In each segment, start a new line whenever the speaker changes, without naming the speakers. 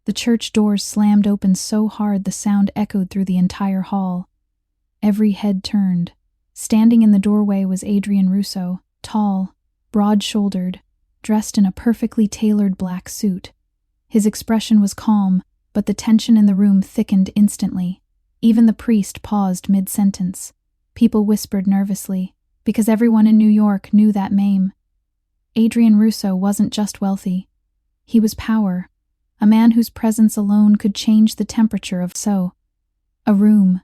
The church doors slammed open so hard the sound echoed through the entire hall. Every head turned. Standing in the doorway was Adrian Russo, tall, broad-shouldered, dressed in a perfectly tailored black suit. His expression was calm, but the tension in the room thickened instantly. Even the priest paused mid-sentence. People whispered nervously, because everyone in New York knew that name. Adrian Russo wasn't just wealthy. He was power, a man whose presence alone could change the temperature of a room.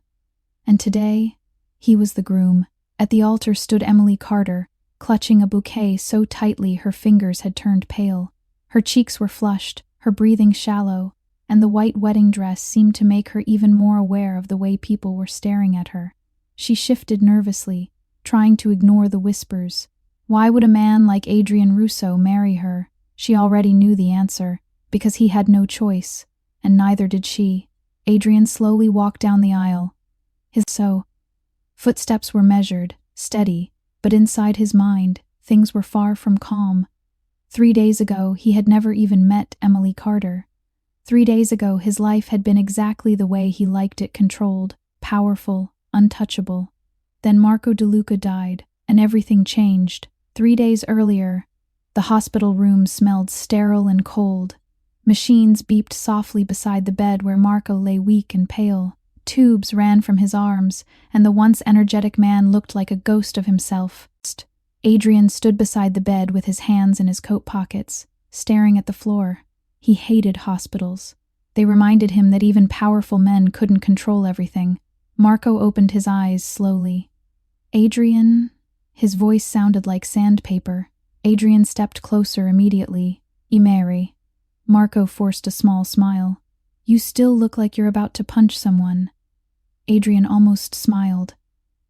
And today, he was the groom. At the altar stood Emily Carter, clutching a bouquet so tightly her fingers had turned pale. Her cheeks were flushed, her breathing shallow, and the white wedding dress seemed to make her even more aware of the way people were staring at her. She shifted nervously, trying to ignore the whispers. Why would a man like Adrian Russo marry her? She already knew the answer, because he had no choice, and neither did she. Adrian slowly walked down the aisle. His footsteps were measured, steady, but inside his mind, things were far from calm. 3 days ago, he had never even met Emily Carter. 3 days ago, his life had been exactly the way he liked it, controlled, powerful, untouchable. Then Marco DeLuca died, and everything changed. 3 days earlier, the hospital room smelled sterile and cold. Machines beeped softly beside the bed where Marco lay weak and pale. Tubes ran from his arms, and the once energetic man looked like a ghost of himself. Adrian stood beside the bed with his hands in his coat pockets, staring at the floor. He hated hospitals. They reminded him that even powerful men couldn't control everything. Marco opened his eyes slowly. Adrian? His voice sounded like sandpaper. Adrian stepped closer immediately. Mary. Marco forced a small smile. You still look like you're about to punch someone. Adrian almost smiled.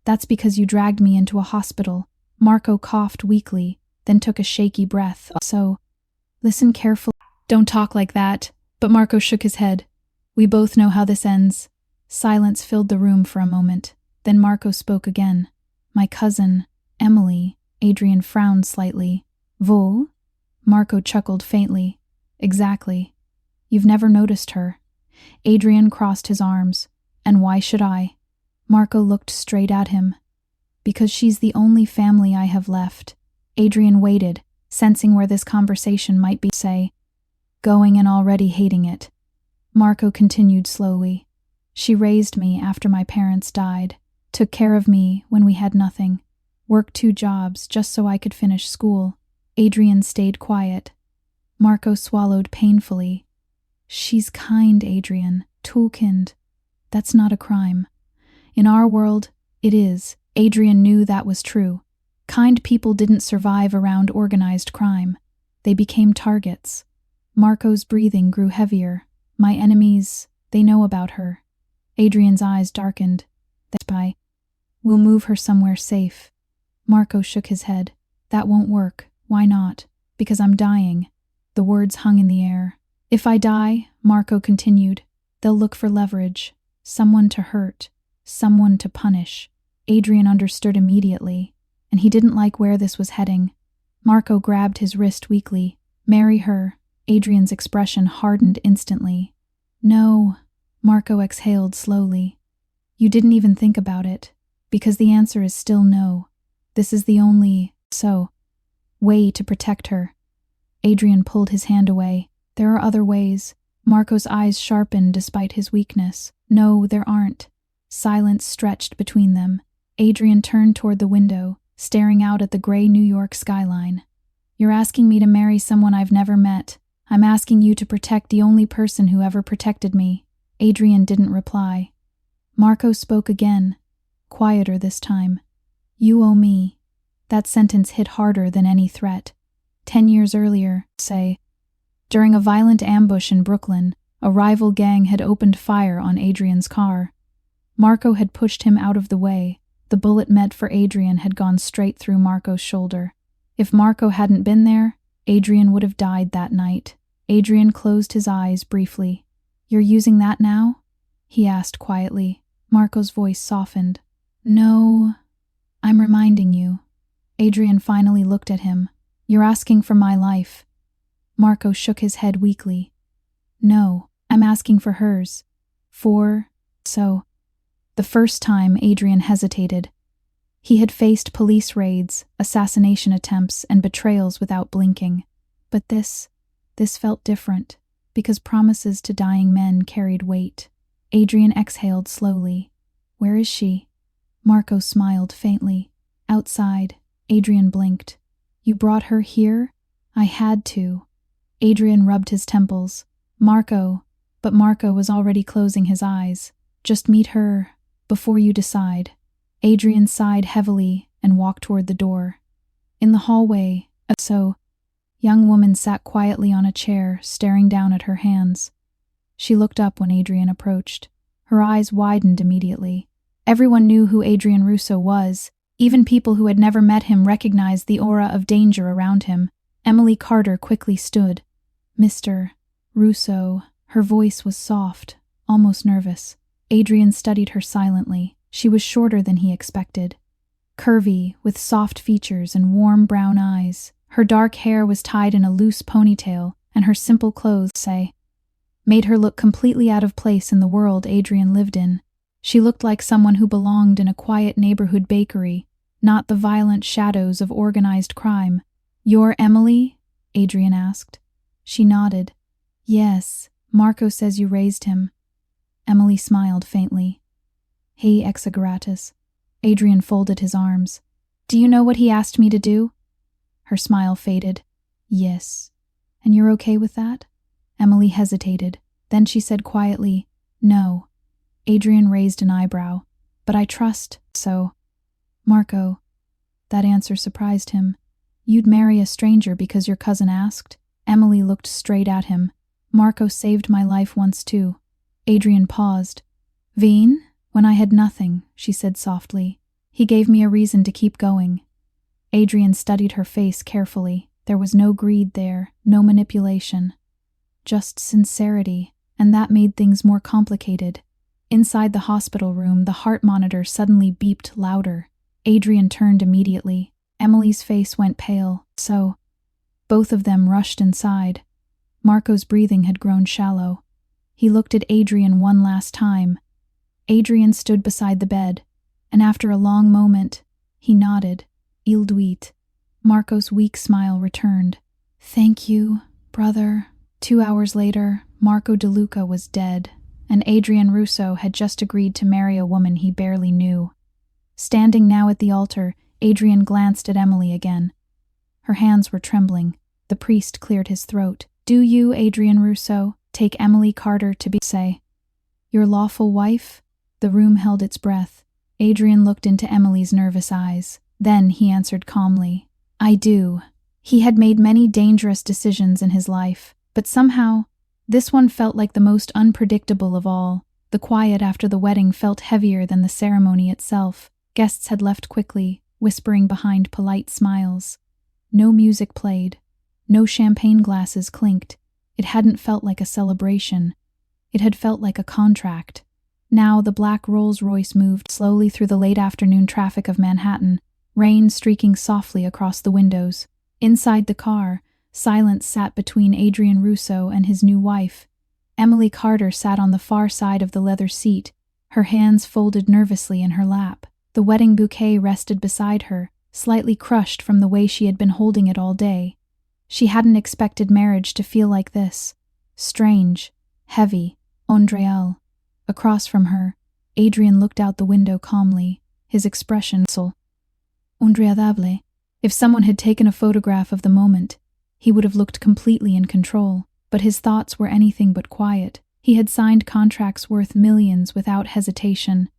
That's because you dragged me into a hospital. Marco coughed weakly, then took a shaky breath. Listen carefully. Don't talk like that. But Marco shook his head. We both know how this ends. Silence filled the room for a moment. Then Marco spoke again. My cousin, Emily. Adrian frowned slightly. Vol? Marco chuckled faintly. Exactly. You've never noticed her. Adrian crossed his arms. And why should I? Marco looked straight at him. Because she's the only family I have left. Adrian waited, sensing where this conversation might be going and already hating it. Marco continued slowly. She raised me after my parents died, took care of me when we had nothing, worked 2 jobs just so I could finish school. Adrian stayed quiet. Marco swallowed painfully. She's kind, Adrian. Toolkind. That's not a crime. In our world, it is. Adrian knew that was true. Kind people didn't survive around organized crime. They became targets. Marco's breathing grew heavier. My enemies, they know about her. Adrian's eyes darkened. That's why. We'll move her somewhere safe. Marco shook his head. That won't work. Why not? Because I'm dying. The words hung in the air. If I die, Marco continued, they'll look for leverage. Someone to hurt. Someone to punish. Adrian understood immediately, and he didn't like where this was heading. Marco grabbed his wrist weakly. Marry her. Adrian's expression hardened instantly. No. Marco exhaled slowly. You didn't even think about it, because the answer is still no. This is the only way to protect her. Adrian pulled his hand away. There are other ways. Marco's eyes sharpened despite his weakness. No, there aren't. Silence stretched between them. Adrian turned toward the window, staring out at the gray New York skyline. You're asking me to marry someone I've never met. I'm asking you to protect the only person who ever protected me. Adrian didn't reply. Marco spoke again, quieter this time. You owe me. That sentence hit harder than any threat. 10 years earlier, during a violent ambush in Brooklyn, a rival gang had opened fire on Adrian's car. Marco had pushed him out of the way. The bullet meant for Adrian had gone straight through Marco's shoulder. If Marco hadn't been there, Adrian would have died that night. Adrian closed his eyes briefly. You're using that now? He asked quietly. Marco's voice softened. No, I'm reminding you. Adrian finally looked at him. You're asking for my life. Marco shook his head weakly. No, I'm asking for hers. So. The first time Adrian hesitated. He had faced police raids, assassination attempts, and betrayals without blinking. But this felt different, because promises to dying men carried weight. Adrian exhaled slowly. Where is she? Marco smiled faintly. Outside. Adrian blinked. You brought her here? I had to. Adrian rubbed his temples. But Marco was already closing his eyes. Just meet her before you decide. Adrian sighed heavily and walked toward the door. In the hallway, young woman sat quietly on a chair, staring down at her hands. She looked up when Adrian approached. Her eyes widened immediately. Everyone knew who Adrian Russo was. Even people who had never met him recognized the aura of danger around him. Emily Carter quickly stood. Mr. Russo. Her voice was soft, almost nervous. Adrian studied her silently. She was shorter than he expected. Curvy, with soft features and warm brown eyes. Her dark hair was tied in a loose ponytail, and her simple clothes, made her look completely out of place in the world Adrian lived in. She looked like someone who belonged in a quiet neighborhood bakery, not the violent shadows of organized crime. You're Emily? Adrian asked. She nodded. Yes, Marco says you raised him. Emily smiled faintly. Hey, exagratis. Adrian folded his arms. Do you know what he asked me to do? Her smile faded. Yes. And you're okay with that? Emily hesitated. Then she said quietly, No. Adrian raised an eyebrow. But I trust, so. Marco. That answer surprised him. You'd marry a stranger because your cousin asked? Emily looked straight at him. Marco saved my life once too. Adrian paused. Veen? When I had nothing, she said softly. He gave me a reason to keep going. Adrian studied her face carefully. There was no greed there, no manipulation. Just sincerity, and that made things more complicated. Inside the hospital room, the heart monitor suddenly beeped louder. Adrian turned immediately. Emily's face went pale, so. Both of them rushed inside. Marco's breathing had grown shallow. He looked at Adrian one last time. Adrian stood beside the bed, and after a long moment, he nodded. Il duit. Marco's weak smile returned. Thank you, brother. 2 hours later, Marco De Luca was dead, and Adrian Russo had just agreed to marry a woman he barely knew. Standing now at the altar, Adrian glanced at Emily again. Her hands were trembling. The priest cleared his throat. Do you, Adrian Russo, take Emily Carter to be, your lawful wife? The room held its breath. Adrian looked into Emily's nervous eyes. Then he answered calmly, I do. He had made many dangerous decisions in his life, but somehow, this one felt like the most unpredictable of all. The quiet after the wedding felt heavier than the ceremony itself. Guests had left quickly, whispering behind polite smiles. No music played. No champagne glasses clinked. It hadn't felt like a celebration. It had felt like a contract. Now the black Rolls-Royce moved slowly through the late afternoon traffic of Manhattan, rain streaking softly across the windows. Inside the car, silence sat between Adrian Russo and his new wife. Emily Carter sat on the far side of the leather seat, her hands folded nervously in her lap. The wedding bouquet rested beside her, slightly crushed from the way she had been holding it all day. She hadn't expected marriage to feel like this. Strange, heavy, unreal. Across from her, Adrian looked out the window calmly, his expression unreadable. If someone had taken a photograph of the moment, he would have looked completely in control, but his thoughts were anything but quiet. He had signed contracts worth millions without hesitation.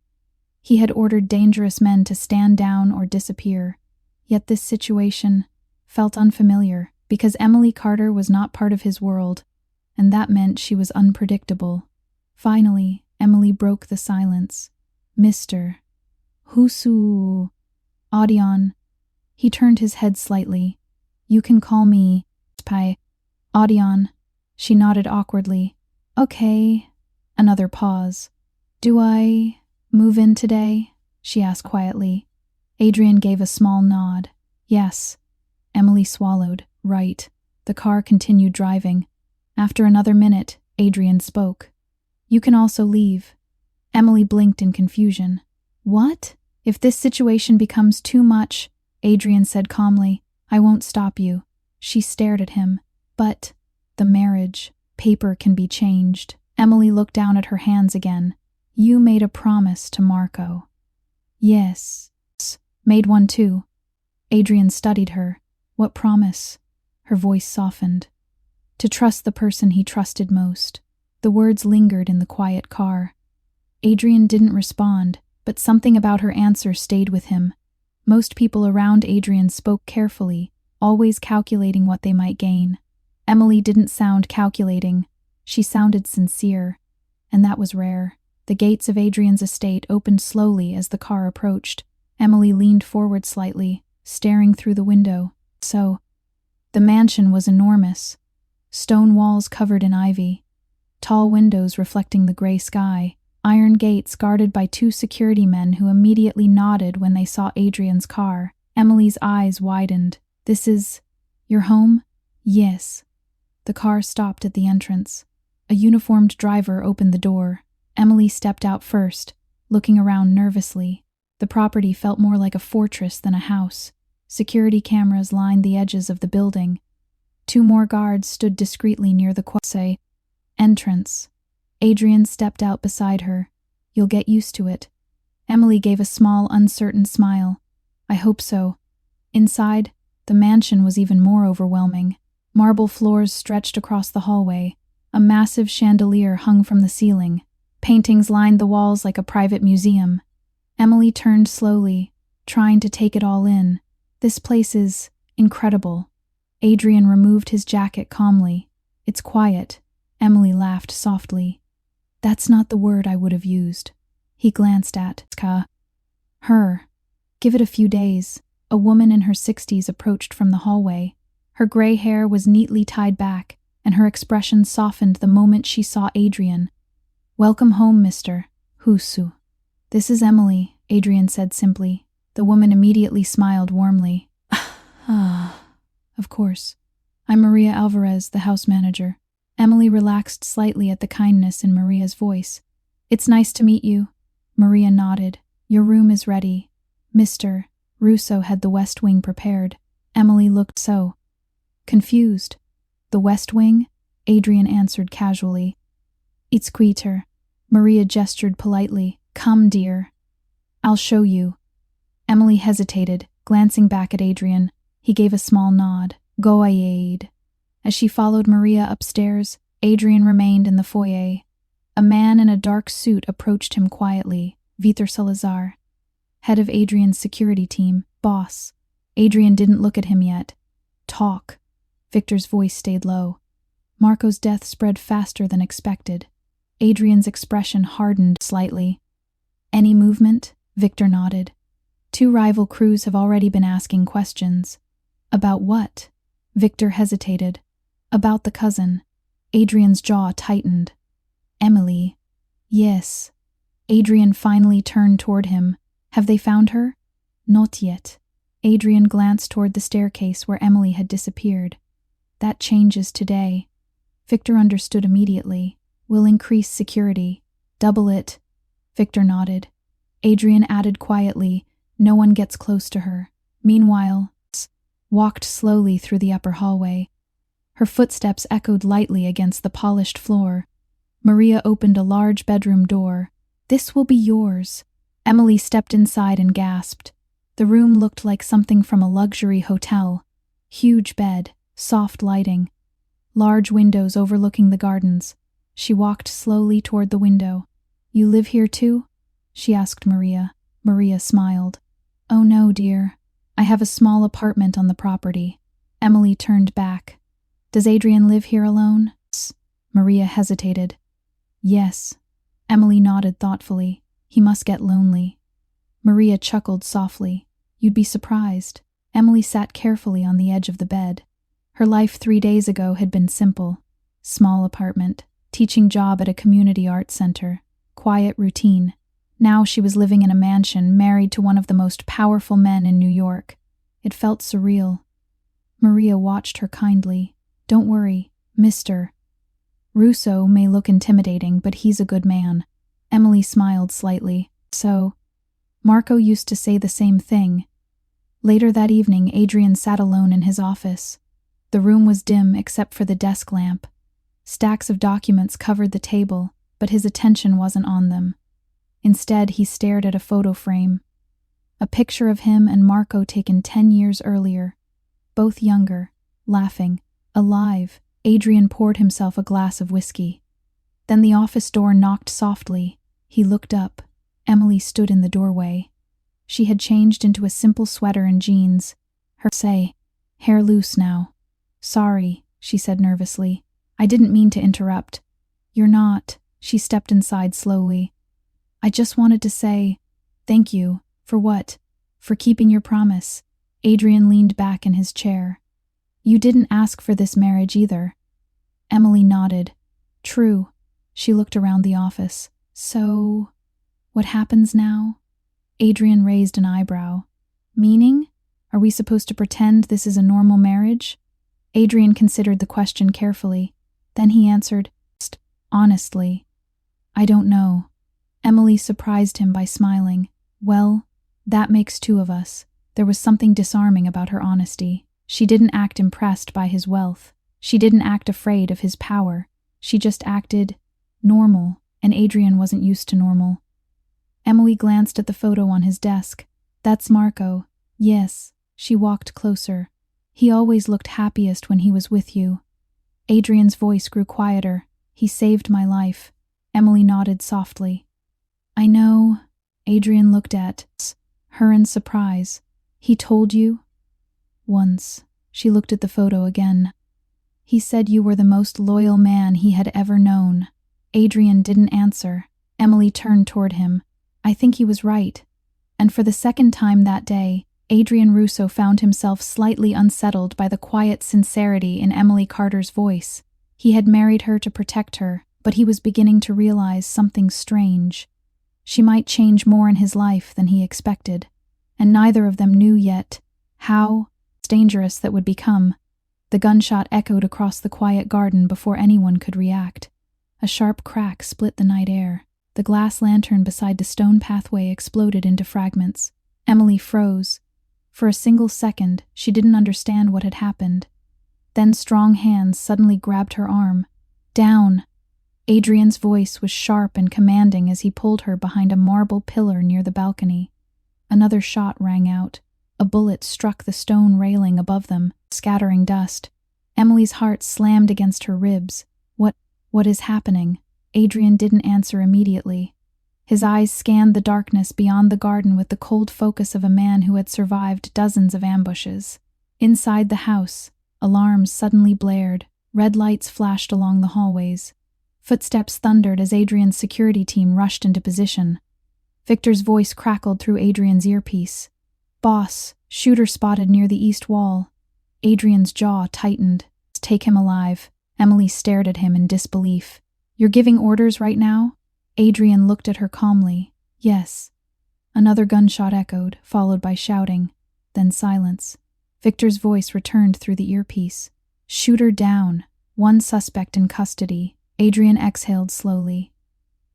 He had ordered dangerous men to stand down or disappear. Yet this situation felt unfamiliar, because Emily Carter was not part of his world, and that meant she was unpredictable. Finally, Emily broke the silence. Mr. Husu. Audion. He turned his head slightly. You can call me Pai. Audion. She nodded awkwardly. Okay. Another pause. Do I move in today? She asked quietly. Adrian gave a small nod. Yes. Emily swallowed. Right. The car continued driving. After another minute, Adrian spoke. You can also leave. Emily blinked in confusion. What? If this situation becomes too much, Adrian said calmly, I won't stop you. She stared at him. But the marriage paper can be changed. Emily looked down at her hands again. You made a promise to Marco. Yes. Made one too. Adrian studied her. What promise? Her voice softened. To trust the person he trusted most. The words lingered in the quiet car. Adrian didn't respond, but something about her answer stayed with him. Most people around Adrian spoke carefully, always calculating what they might gain. Emily didn't sound calculating. She sounded sincere, and that was rare. The gates of Adrian's estate opened slowly as the car approached. Emily leaned forward slightly, staring through the window. The mansion was enormous. Stone walls covered in ivy. Tall windows reflecting the gray sky. Iron gates guarded by 2 security men who immediately nodded when they saw Adrian's car. Emily's eyes widened. This is your home? Yes. The car stopped at the entrance. A uniformed driver opened the door. Emily stepped out first, looking around nervously. The property felt more like a fortress than a house. Security cameras lined the edges of the building. 2 more guards stood discreetly near the entrance. Adrian stepped out beside her. You'll get used to it. Emily gave a small, uncertain smile. I hope so. Inside, the mansion was even more overwhelming. Marble floors stretched across the hallway. A massive chandelier hung from the ceiling. Paintings lined the walls like a private museum. Emily turned slowly, trying to take it all in. This place is incredible. Adrian removed his jacket calmly. It's quiet. Emily laughed softly. That's not the word I would have used. He glanced at her. Give it a few days. A woman in her 60s approached from the hallway. Her gray hair was neatly tied back, and her expression softened the moment she saw Adrian. Welcome home, Mr. Husu. This is Emily, Adrian said simply. The woman immediately smiled warmly. Of course. I'm Maria Alvarez, the house manager. Emily relaxed slightly at the kindness in Maria's voice. It's nice to meet you. Maria nodded. Your room is ready. Mr. Russo had the West Wing prepared. Emily looked so confused. The West Wing? Adrian answered casually. It's quieter. Maria gestured politely. Come, dear. I'll show you. Emily hesitated, glancing back at Adrian. He gave a small nod. Go ahead. As she followed Maria upstairs, Adrian remained in the foyer. A man in a dark suit approached him quietly. Victor Salazar, head of Adrian's security team, boss. Adrian didn't look at him yet. Talk. Victor's voice stayed low. Marco's death spread faster than expected. Adrian's expression hardened slightly. Any movement? Victor nodded. 2 rival crews have already been asking questions. About what? Victor hesitated. About the cousin. Adrian's jaw tightened. Emily. Yes. Adrian finally turned toward him. Have they found her? Not yet. Adrian glanced toward the staircase where Emily had disappeared. That changes today. Victor understood immediately. We'll increase security. Double it. Victor nodded. Adrian added quietly, no one gets close to her. Meanwhile, walked slowly through the upper hallway. Her footsteps echoed lightly against the polished floor. Maria opened a large bedroom door. This will be yours. Emily stepped inside and gasped. The room looked like something from a luxury hotel. Huge bed, soft lighting, large windows overlooking the gardens. She walked slowly toward the window. You live here too? She asked Maria. Maria smiled. Oh no, dear. I have a small apartment on the property. Emily turned back. Does Adrian live here alone? Maria hesitated. Yes. Emily nodded thoughtfully. He must get lonely. Maria chuckled softly. You'd be surprised. Emily sat carefully on the edge of the bed. Her life 3 days ago had been simple. Small apartment, teaching job at a community arts center, quiet routine. Now she was living in a mansion, married to one of the most powerful men in New York. It felt surreal. Maria watched her kindly. Don't worry, Mr. Russo may look intimidating, but he's a good man. Emily smiled slightly. So, Marco used to say the same thing. Later that evening, Adrian sat alone in his office. The room was dim except for the desk lamp. Stacks of documents covered the table, but his attention wasn't on them. Instead, he stared at a photo frame. A picture of him and Marco taken 10 years earlier. Both younger, laughing, alive. Adrian poured himself a glass of whiskey. Then the office door knocked softly. He looked up. Emily stood in the doorway. She had changed into a simple sweater and jeans. Her hair loose now. Sorry, she said nervously. I didn't mean to interrupt. You're not. She stepped inside slowly. I just wanted to say, thank you. For what? For keeping your promise. Adrian leaned back in his chair. You didn't ask for this marriage either. Emily nodded. True. She looked around the office. So, what happens now? Adrian raised an eyebrow. Meaning? Are we supposed to pretend this is a normal marriage? Adrian considered the question carefully. Then he answered, honestly, I don't know. Emily surprised him by smiling. Well, that makes two of us. There was something disarming about her honesty. She didn't act impressed by his wealth. She didn't act afraid of his power. She just acted normal, and Adrian wasn't used to normal. Emily glanced at the photo on his desk. That's Marco. Yes. She walked closer. He always looked happiest when he was with you. Adrian's voice grew quieter. He saved my life. Emily nodded softly. I know. Adrian looked at her in surprise. He told you? Once. She looked at the photo again. He said you were the most loyal man he had ever known. Adrian didn't answer. Emily turned toward him. I think he was right. And for the second time that day, Adrian Russo found himself slightly unsettled by the quiet sincerity in Emily Carter's voice. He had married her to protect her, but he was beginning to realize something strange. She might change more in his life than he expected, and neither of them knew yet how dangerous that would become. The gunshot echoed across the quiet garden before anyone could react. A sharp crack split the night air. The glass lantern beside the stone pathway exploded into fragments. Emily froze. For a single second, she didn't understand what had happened. Then strong hands suddenly grabbed her arm. Down! Adrian's voice was sharp and commanding as he pulled her behind a marble pillar near the balcony. Another shot rang out. A bullet struck the stone railing above them, scattering dust. Emily's heart slammed against her ribs. What is happening? Adrian didn't answer immediately. His eyes scanned the darkness beyond the garden with the cold focus of a man who had survived dozens of ambushes. Inside the house, alarms suddenly blared. Red lights flashed along the hallways. Footsteps thundered as Adrian's security team rushed into position. Victor's voice crackled through Adrian's earpiece. Boss, shooter spotted near the east wall. Adrian's jaw tightened. Take him alive. Emily stared at him in disbelief. You're giving orders right now? Adrian looked at her calmly. Yes. Another gunshot echoed, followed by shouting. Then silence. Victor's voice returned through the earpiece. Shooter down. One suspect in custody. Adrian exhaled slowly.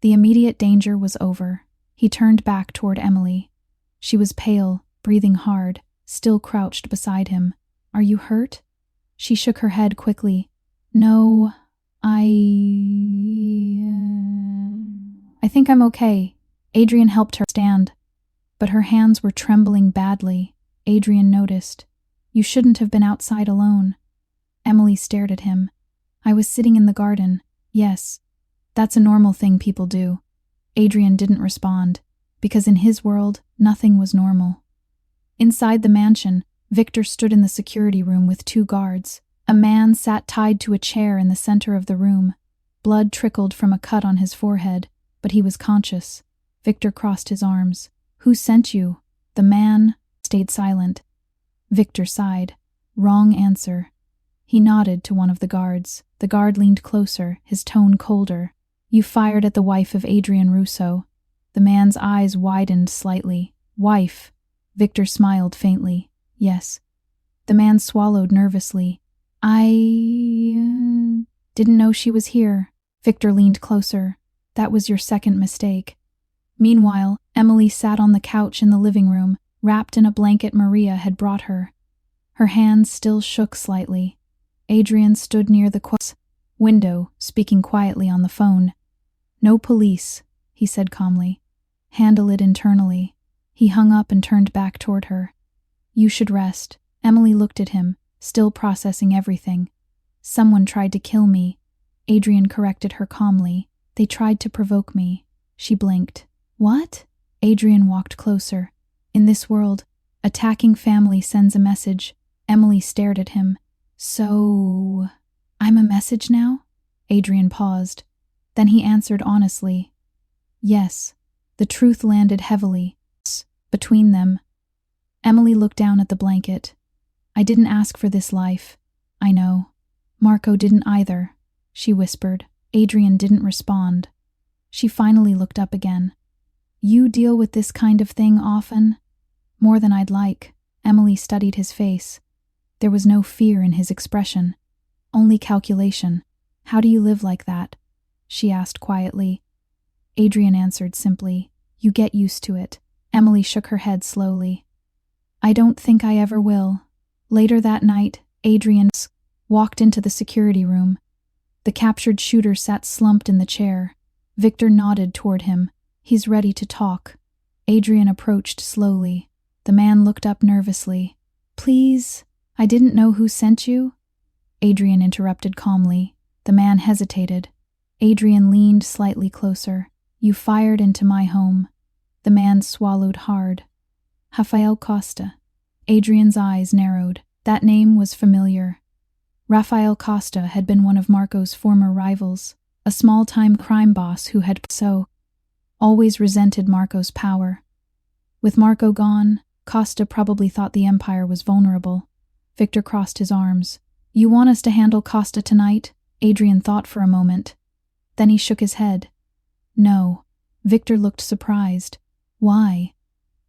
The immediate danger was over. He turned back toward Emily. She was pale, breathing hard, still crouched beside him. Are you hurt? She shook her head quickly. No, I think I'm okay. Adrian helped her stand, but her hands were trembling badly. Adrian noticed. You shouldn't have been outside alone. Emily stared at him. I was sitting in the garden. Yes, that's a normal thing people do. Adrian didn't respond, because in his world, nothing was normal. Inside the mansion, Victor stood in the security room with 2 guards. A man sat tied to a chair in the center of the room. Blood trickled from a cut on his forehead, but he was conscious. Victor crossed his arms. Who sent you? The man stayed silent. Victor sighed. Wrong answer. He nodded to one of the guards. The guard leaned closer, his tone colder. You fired at the wife of Adrian Russo. The man's eyes widened slightly. Wife. Victor smiled faintly. Yes. The man swallowed nervously. I didn't know she was here. Victor leaned closer. That was your second mistake. Meanwhile, Emily sat on the couch in the living room, wrapped in a blanket Maria had brought her. Her hands still shook slightly. Adrian stood near the window, speaking quietly on the phone. No police, he said calmly. Handle it internally. He hung up and turned back toward her. You should rest. Emily looked at him, still processing everything. Someone tried to kill me. Adrian corrected her calmly. They tried to provoke me. She blinked. What? Adrian walked closer. In this world, attacking family sends a message. Emily stared at him. So, I'm a message now? Adrian paused. Then he answered honestly. Yes. The truth landed heavily. Between them. Emily looked down at the blanket. I didn't ask for this life. I know. Marco didn't either, she whispered. Adrian didn't respond. She finally looked up again. You deal with this kind of thing often? More than I'd like. Emily studied his face. There was no fear in his expression. Only calculation. How do you live like that? She asked quietly. Adrian answered simply. You get used to it. Emily shook her head slowly. I don't think I ever will. Later that night, Adrian walked into the security room. The captured shooter sat slumped in the chair. Victor nodded toward him. He's ready to talk. Adrian approached slowly. The man looked up nervously. Please, I didn't know who sent you. Adrian interrupted calmly. The man hesitated. Adrian leaned slightly closer. You fired into my home. The man swallowed hard. Rafael Costa. Adrian's eyes narrowed. That name was familiar. Rafael Costa had been one of Marco's former rivals, a small-time crime boss who had always resented Marco's power. With Marco gone, Costa probably thought the Empire was vulnerable. Victor crossed his arms. You want us to handle Costa tonight? Adrian thought for a moment. Then he shook his head. No. Victor looked surprised. Why?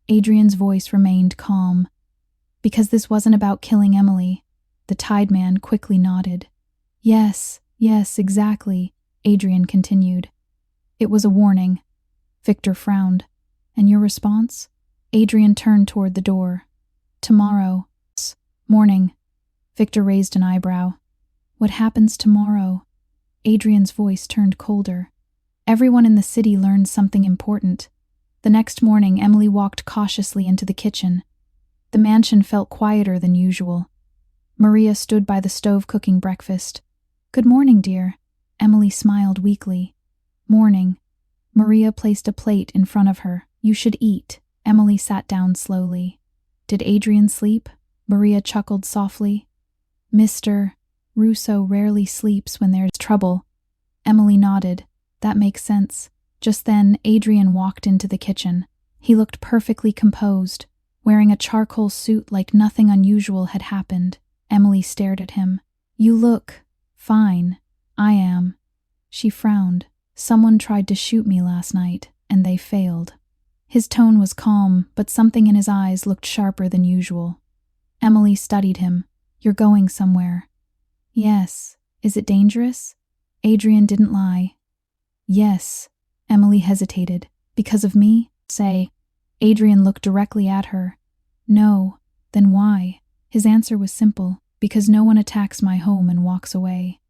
Adrian's voice remained calm. Because this wasn't about killing Emily. The Tide Man quickly nodded. Yes, exactly, Adrian continued. It was a warning. Victor frowned. And your response? Adrian turned toward the door. Tomorrow. Morning. Victor raised an eyebrow. What happens tomorrow? Adrian's voice turned colder. Everyone in the city learned something important. The next morning, Emily walked cautiously into the kitchen. The mansion felt quieter than usual. Maria stood by the stove cooking breakfast. Good morning, dear. Emily smiled weakly. Morning. Maria placed a plate in front of her. You should eat. Emily sat down slowly. Did Adrian sleep? Maria chuckled softly. Mr. Russo rarely sleeps when there's trouble. Emily nodded. That makes sense. Just then, Adrian walked into the kitchen. He looked perfectly composed, wearing a charcoal suit like nothing unusual had happened. Emily stared at him. You look fine. I am. She frowned. Someone tried to shoot me last night, and they failed. His tone was calm, but something in his eyes looked sharper than usual. Emily studied him. You're going somewhere. Yes. Is it dangerous? Adrian didn't lie. Yes. Emily hesitated. Because of me? Say. Adrian looked directly at her. No. Then why? His answer was simple. Because no one attacks my home and walks away.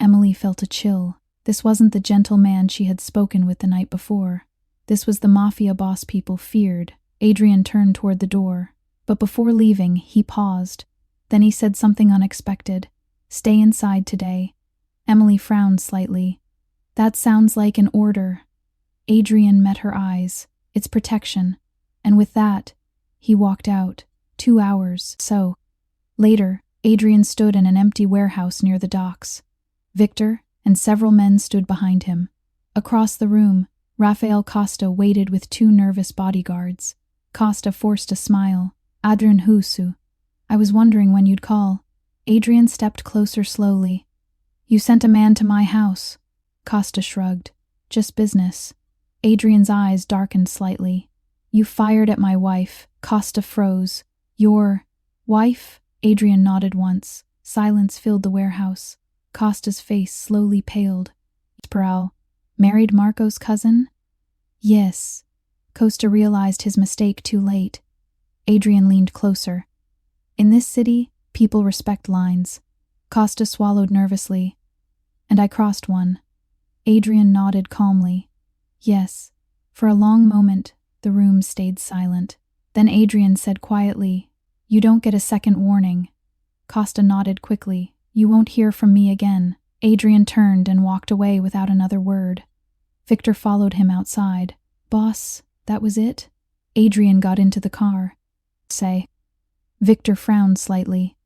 Emily felt a chill. This wasn't the gentle man she had spoken with the night before. This was the Mafia boss people feared. Adrian turned toward the door. But before leaving, he paused. Then he said something unexpected. Stay inside today. Emily frowned slightly. That sounds like an order. Adrian met her eyes. It's protection. And with that, he walked out. 2 hours. So. Later, Adrian stood in an empty warehouse near the docks. Victor and several men stood behind him. Across the room, Rafael Costa waited with 2 nervous bodyguards. Costa forced a smile. Adrian Husu. I was wondering when you'd call. Adrian stepped closer slowly. You sent a man to my house. Costa shrugged. Just business. Adrian's eyes darkened slightly. You fired at my wife. Costa froze. Your wife? Adrian nodded once. Silence filled the warehouse. Costa's face slowly paled. Peral. Married Marco's cousin? Yes. Costa realized his mistake too late. Adrian leaned closer. In this city, people respect lines. Costa swallowed nervously. And I crossed one. Adrian nodded calmly. Yes. For a long moment, the room stayed silent. Then Adrian said quietly, "You don't get a second warning." Costa nodded quickly. "You won't hear from me again." Adrian turned and walked away without another word. Victor followed him outside. "Boss, that was it?" Adrian got into the car. "Say." Victor frowned slightly.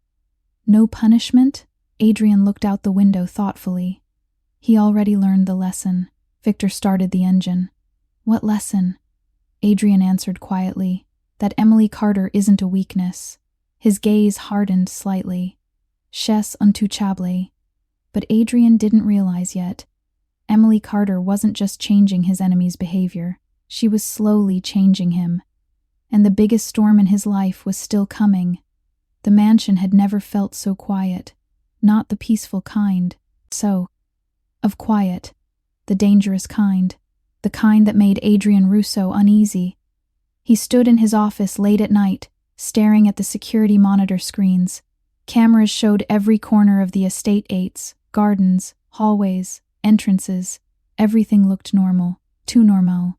"No punishment?" Adrian looked out the window thoughtfully. He already learned the lesson. Victor started the engine. "What lesson?" Adrian answered quietly, "That Emily Carter isn't a weakness." His gaze hardened slightly. "Chess untouchable." But Adrian didn't realize yet. Emily Carter wasn't just changing his enemy's behavior. She was slowly changing him. And the biggest storm in his life was still coming. The mansion had never felt so quiet. Not the peaceful kind. Of quiet. The dangerous kind. The kind that made Adrian Russo uneasy. He stood in his office late at night, staring at the security monitor screens. Cameras showed every corner of the estate eights, gardens, hallways, entrances. Everything looked normal. Too normal.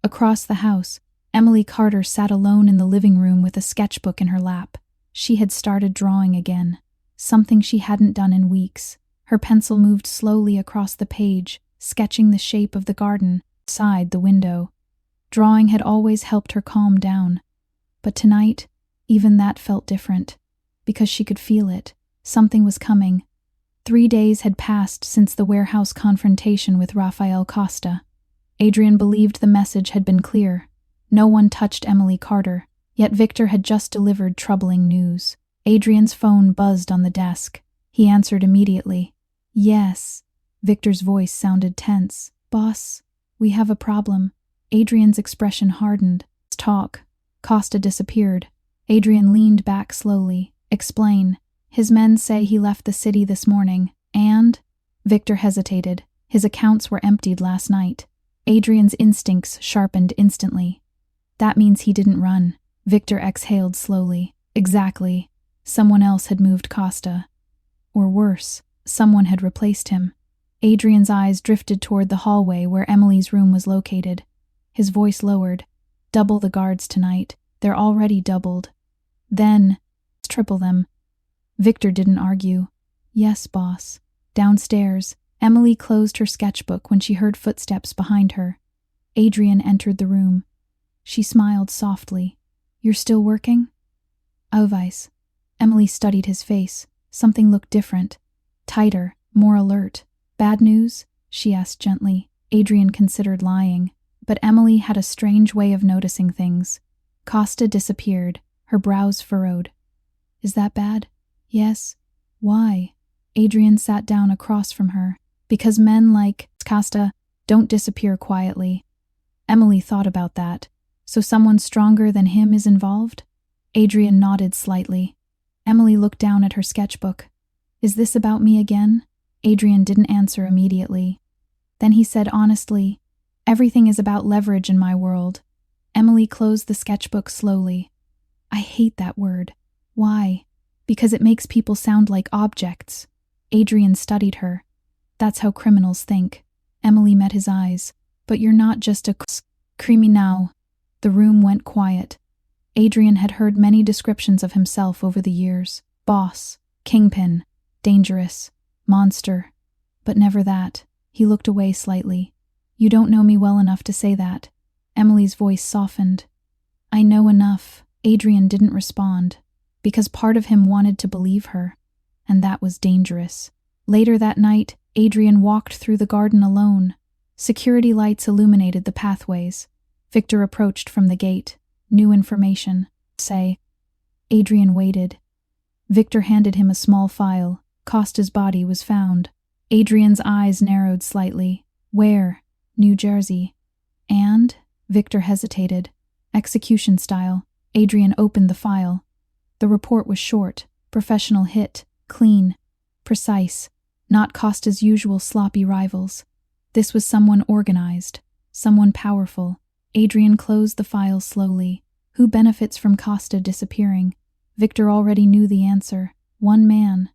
Across the house, Emily Carter sat alone in the living room with a sketchbook in her lap. She had started drawing again. Something she hadn't done in weeks. Her pencil moved slowly across the page, sketching the shape of the garden, outside the window. Drawing had always helped her calm down. But tonight, even that felt different. Because she could feel it. Something was coming. 3 days had passed since the warehouse confrontation with Rafael Costa. Adrian believed the message had been clear. No one touched Emily Carter, yet Victor had just delivered troubling news. Adrian's phone buzzed on the desk. He answered immediately. "Yes." Victor's voice sounded tense. "Boss, we have a problem." Adrian's expression hardened. "Talk." Costa disappeared. Adrian leaned back slowly. "Explain." "His men say he left the city this morning, and—" Victor hesitated. His accounts were emptied last night. Adrian's instincts sharpened instantly. "That means he didn't run." Victor exhaled slowly. "Exactly. Someone else had moved Costa. Or worse, someone had replaced him." Adrian's eyes drifted toward the hallway where Emily's room was located. His voice lowered. "Double the guards tonight. They're already doubled. Then, triple them." Victor didn't argue. "Yes, boss." Downstairs, Emily closed her sketchbook when she heard footsteps behind her. Adrian entered the room. She smiled softly. "You're still working?" "Always." Emily studied his face. Something looked different. Tighter, more alert. "Bad news?" she asked gently. Adrian considered lying. But Emily had a strange way of noticing things. Costa disappeared, her brows furrowed. "Is that bad?" "Yes." "Why?" Adrian sat down across from her. "Because men like Costa don't disappear quietly." Emily thought about that. "So someone stronger than him is involved?" Adrian nodded slightly. Emily looked down at her sketchbook. "Is this about me again?" Adrian didn't answer immediately. Then he said honestly, "Everything is about leverage in my world." Emily closed the sketchbook slowly. "I hate that word." "Why?" "Because it makes people sound like objects." Adrian studied her. "That's how criminals think." Emily met his eyes. "But you're not just a criminal." The room went quiet. Adrian had heard many descriptions of himself over the years. Boss, kingpin, dangerous, monster. But never that. He looked away slightly. "You don't know me well enough to say that." Emily's voice softened. "I know enough." Adrian didn't respond, because part of him wanted to believe her, and that was dangerous. Later that night, Adrian walked through the garden alone. Security lights illuminated the pathways. Victor approached from the gate. "New information." "Say." Adrian waited. Victor handed him a small file. Costa's body was found. Adrian's eyes narrowed slightly. "Where?" "New Jersey." "And?" Victor hesitated. "Execution style." Adrian opened the file. The report was short. Professional hit. Clean. Precise. Not Costa's usual sloppy rivals. This was someone organized, someone powerful. Adrian closed the file slowly. Who benefits from Costa disappearing? Victor already knew the answer. One man.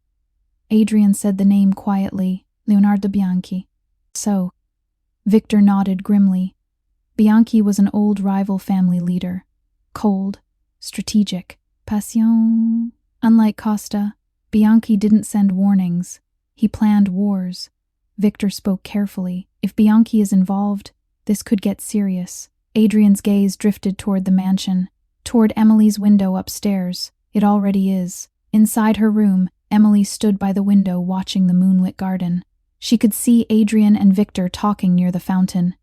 Adrian said the name quietly, Leonardo Bianchi. So. Victor nodded grimly. Bianchi was an old rival family leader. Cold, strategic, passion. Unlike Costa, Bianchi didn't send warnings. He planned wars. Victor spoke carefully. If Bianchi is involved, this could get serious. Adrian's gaze drifted toward the mansion, toward Emily's window upstairs. It already is. Inside her room, Emily stood by the window watching the moonlit garden. She could see Adrian and Victor talking near the fountain.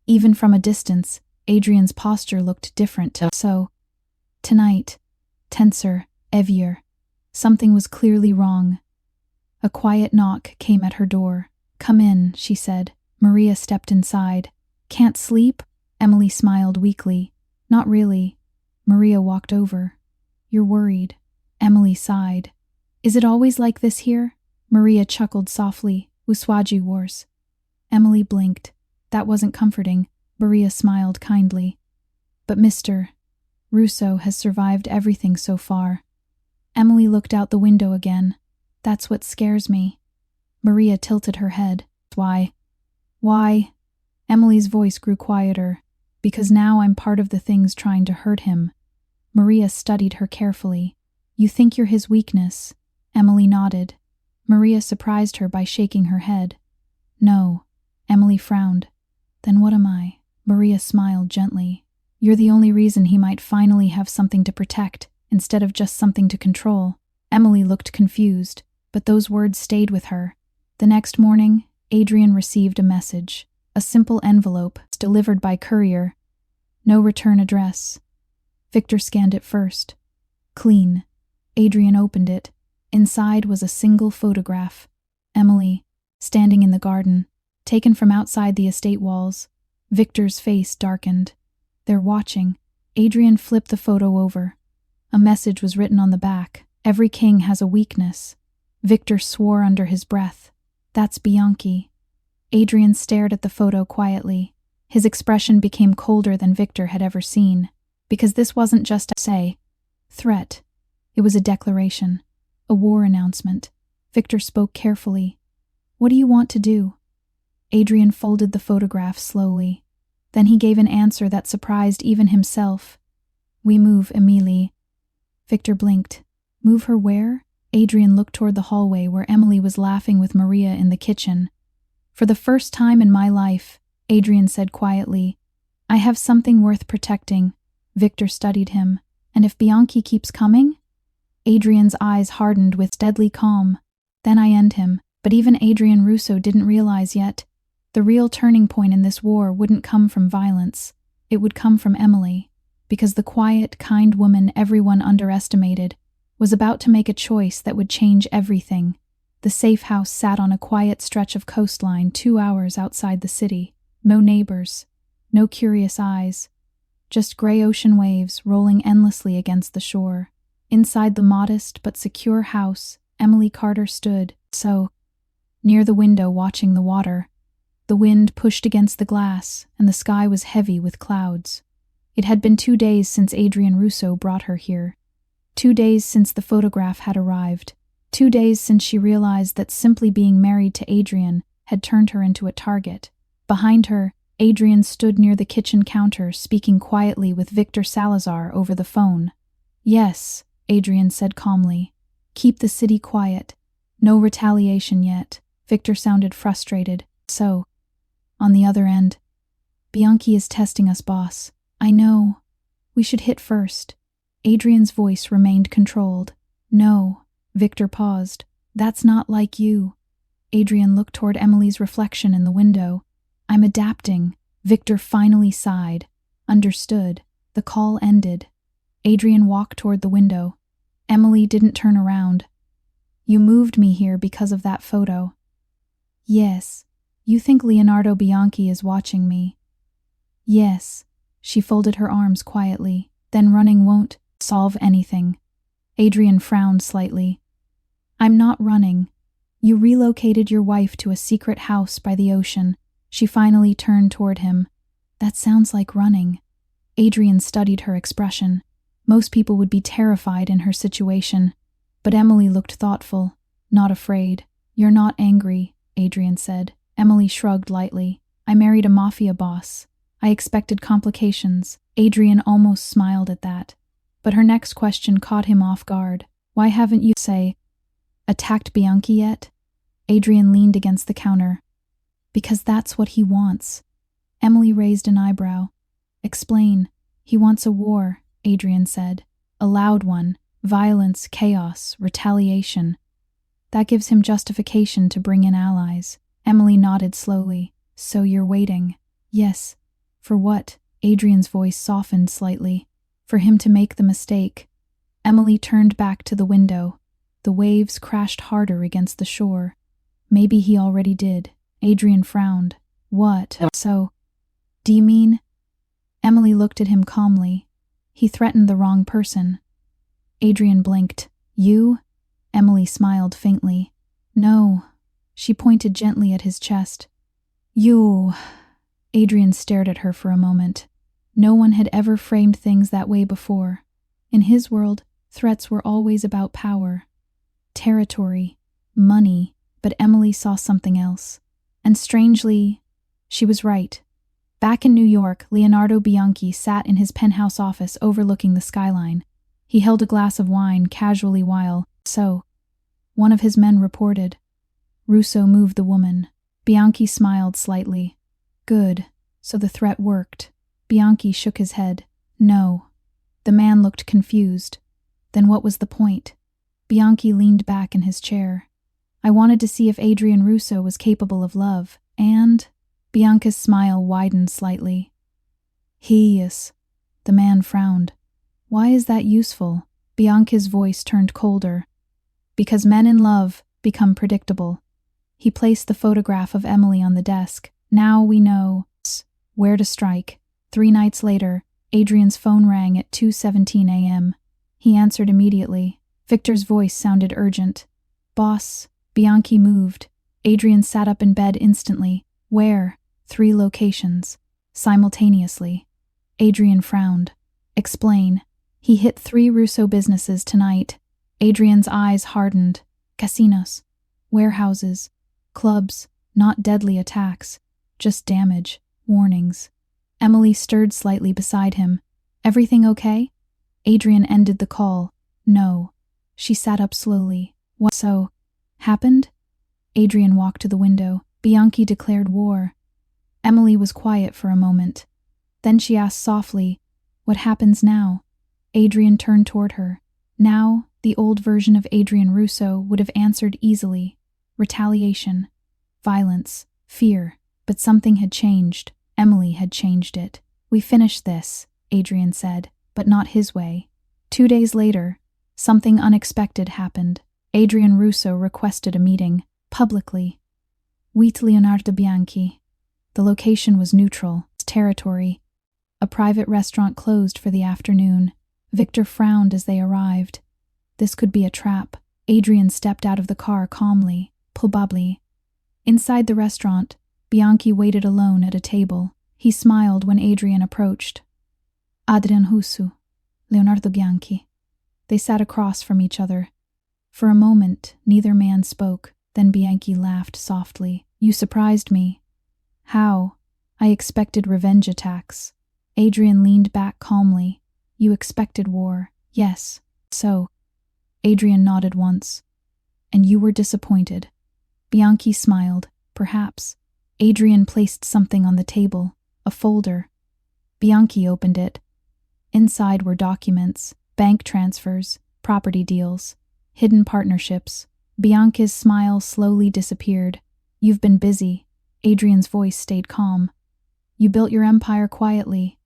Even from a distance, Adrian's posture looked different. So, tonight, tenser, heavier. Something was clearly wrong. A quiet knock came at her door. "Come in," she said. Maria stepped inside. "Can't sleep?" Emily smiled weakly. "Not really." Maria walked over. "You're worried." Emily sighed. "Is it always like this here?" Maria chuckled softly. "Uswaji wars." Emily blinked. That wasn't comforting. Maria smiled kindly. "But Mr. Russo has survived everything so far." Emily looked out the window again. "That's what scares me." Maria tilted her head. "Why?" "Why?" Emily's voice grew quieter. "Because now I'm part of the things trying to hurt him." Maria studied her carefully. "You think you're his weakness?" Emily nodded. Maria surprised her by shaking her head. "No." Emily frowned. "Then what am I?" Maria smiled gently. "You're the only reason he might finally have something to protect, instead of just something to control." Emily looked confused, but those words stayed with her. The next morning, Adrian received a message. A simple envelope, delivered by courier. No return address. Victor scanned it first. Clean. Adrian opened it. Inside was a single photograph. Emily, standing in the garden, taken from outside the estate walls. Victor's face darkened. "They're watching." Adrian flipped the photo over. A message was written on the back. "Every king has a weakness." Victor swore under his breath. "That's Bianchi." Adrian stared at the photo quietly. His expression became colder than Victor had ever seen. Because this wasn't just a threat. It was a declaration. A war announcement. Victor spoke carefully. "What do you want to do?" Adrian folded the photograph slowly. Then he gave an answer that surprised even himself. "We move Emilie." Victor blinked. "Move her where?" Adrian looked toward the hallway where Emily was laughing with Maria in the kitchen. "For the first time in my life," Adrian said quietly, "I have something worth protecting." Victor studied him. "And if Bianchi keeps coming?" Adrian's eyes hardened with deadly calm. "Then I end him." But even Adrian Russo didn't realize yet. The real turning point in this war wouldn't come from violence. It would come from Emily. Because the quiet, kind woman everyone underestimated was about to make a choice that would change everything. The safe house sat on a quiet stretch of coastline 2 hours outside the city. No neighbors. No curious eyes. Just gray ocean waves rolling endlessly against the shore. Inside the modest but secure house, Emily Carter stood, near the window watching the water. The wind pushed against the glass, and the sky was heavy with clouds. It had been 2 days since Adrian Russo brought her here. 2 days since the photograph had arrived. 2 days since she realized that simply being married to Adrian had turned her into a target. Behind her, Adrian stood near the kitchen counter, speaking quietly with Victor Salazar over the phone. "Yes," Adrian said calmly. "Keep the city quiet. No retaliation yet." Victor sounded frustrated. On the other end, "Bianchi is testing us, boss." "I know. We should hit first." Adrian's voice remained controlled. "No." Victor paused. "That's not like you." Adrian looked toward Emily's reflection in the window. "I'm adapting." Victor finally sighed. Understood. The call ended. Adrian walked toward the window. Emily didn't turn around. "You moved me here because of that photo." "Yes." "You think Leonardo Bianchi is watching me?" "Yes." She folded her arms quietly. "Then running won't solve anything." Adrian frowned slightly. "I'm not running. You relocated your wife to a secret house by the ocean. She finally turned toward him. That sounds like running. Adrian studied her expression. Most people would be terrified in her situation, but Emily looked thoughtful, not afraid. You're not angry, Adrian said. Emily shrugged lightly. I married a Mafia boss. I expected complications. Adrian almost smiled at that. But her next question caught him off guard. Why haven't you, attacked Bianchi yet? Adrian leaned against the counter. Because that's what he wants. Emily raised an eyebrow. Explain. He wants a war, Adrian said. A loud one. Violence, chaos, retaliation. That gives him justification to bring in allies. Emily nodded slowly. So you're waiting? Yes. For what? Adrian's voice softened slightly. For him to make the mistake. Emily turned back to the window. The waves crashed harder against the shore. Maybe he already did. Adrian frowned. What? So, do you mean? Emily looked at him calmly. He threatened the wrong person. Adrian blinked. You? Emily smiled faintly. No. She pointed gently at his chest. You. Adrian stared at her for a moment. No one had ever framed things that way before. In his world, threats were always about power, territory, money, but Emily saw something else. And strangely, she was right. Back in New York, Leonardo Bianchi sat in his penthouse office overlooking the skyline. He held a glass of wine casually while, one of his men reported. Russo moved the woman. Bianchi smiled slightly. Good, so the threat worked. Bianchi shook his head. No. The man looked confused. Then what was the point? Bianchi leaned back in his chair. I wanted to see if Adrian Russo was capable of love, and... Bianca's smile widened slightly. He is. The man frowned. Why is that useful? Bianca's voice turned colder. Because men in love become predictable. He placed the photograph of Emily on the desk. Now we know where to strike. 3 nights later, Adrian's phone rang at 2:17 a.m. He answered immediately. Victor's voice sounded urgent. Boss. Bianchi moved. Adrian sat up in bed instantly. Where? 3 locations. Simultaneously. Adrian frowned. Explain. He hit 3 Russo businesses tonight. Adrian's eyes hardened. Casinos. Warehouses. Clubs. Not deadly attacks. Just damage. Warnings. Emily stirred slightly beside him. Everything okay? Adrian ended the call. No. She sat up slowly. What happened? Adrian walked to the window. Bianchi declared war. Emily was quiet for a moment. Then she asked softly, what happens now? Adrian turned toward her. Now, the old version of Adrian Russo would have answered easily. Retaliation. Violence. Fear. But something had changed. Emily had changed it. We finished this, Adrian said, but not his way. 2 days later, something unexpected happened. Adrian Russo requested a meeting, publicly. With Leonardo Bianchi. The location was neutral, territory. A private restaurant closed for the afternoon. Victor frowned as they arrived. This could be a trap. Adrian stepped out of the car calmly, probably. Inside the restaurant, Bianchi waited alone at a table. He smiled when Adrian approached. Adrian Russo, Leonardo Bianchi. They sat across from each other. For a moment, neither man spoke. Then Bianchi laughed softly. You surprised me. How? I expected revenge attacks. Adrian leaned back calmly. You expected war. Yes. So. Adrian nodded once. And you were disappointed. Bianchi smiled. Perhaps. Adrian placed something on the table. A folder. Bianchi opened it. Inside were documents, bank transfers, property deals, hidden partnerships. Bianchi's smile slowly disappeared. You've been busy. Adrian's voice stayed calm. You built your empire quietly.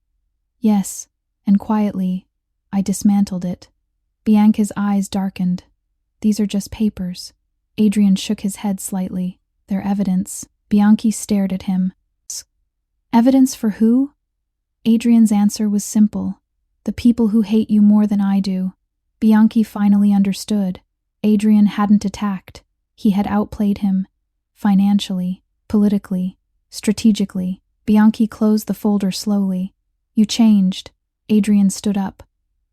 Yes, and quietly, I dismantled it. Bianchi's eyes darkened. These are just papers. Adrian shook his head slightly. They're evidence. Bianchi stared at him. Evidence for who? Adrian's answer was simple. The people who hate you more than I do. Bianchi finally understood. Adrian hadn't attacked. He had outplayed him. Financially, politically, Strategically, Bianchi closed the folder slowly. You changed. Adrian stood up.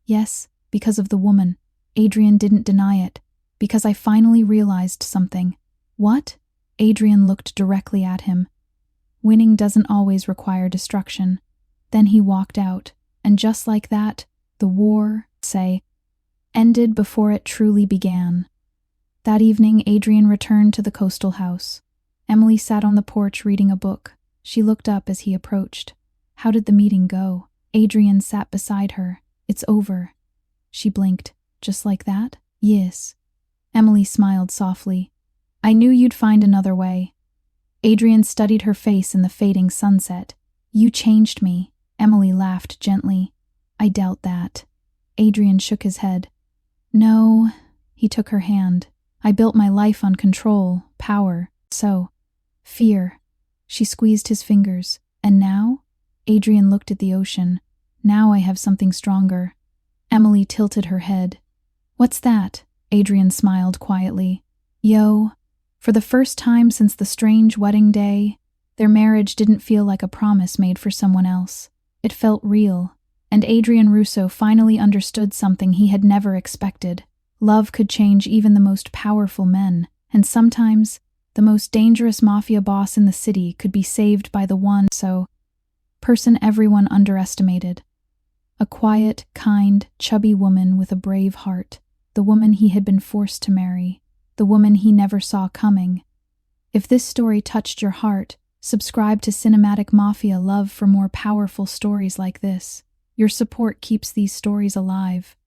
Yes, because of the woman. Adrian didn't deny it. Because I finally realized something. What? Adrian looked directly at him. Winning doesn't always require destruction. Then he walked out, and just like that, the war, ended before it truly began. That evening, Adrian returned to the coastal house. Emily sat on the porch reading a book. She looked up as he approached. How did the meeting go? Adrian sat beside her. It's over. She blinked. Just like that? Yes. Emily smiled softly. I knew you'd find another way. Adrian studied her face in the fading sunset. You changed me. Emily laughed gently. I doubt that. Adrian shook his head. No. He took her hand. I built my life on control, power, fear. She squeezed his fingers. And now? Adrian looked at the ocean. Now I have something stronger. Emily tilted her head. What's that? Adrian smiled quietly. Yo. For the first time since the strange wedding day, their marriage didn't feel like a promise made for someone else. It felt real, and Adrian Russo finally understood something he had never expected. Love could change even the most powerful men, and sometimes the most dangerous mafia boss in the city could be saved by the person everyone underestimated. A quiet, kind, chubby woman with a brave heart, the woman he had been forced to marry, the woman he never saw coming. If this story touched your heart, subscribe to Cinematic Mafia Love for more powerful stories like this. Your support keeps these stories alive.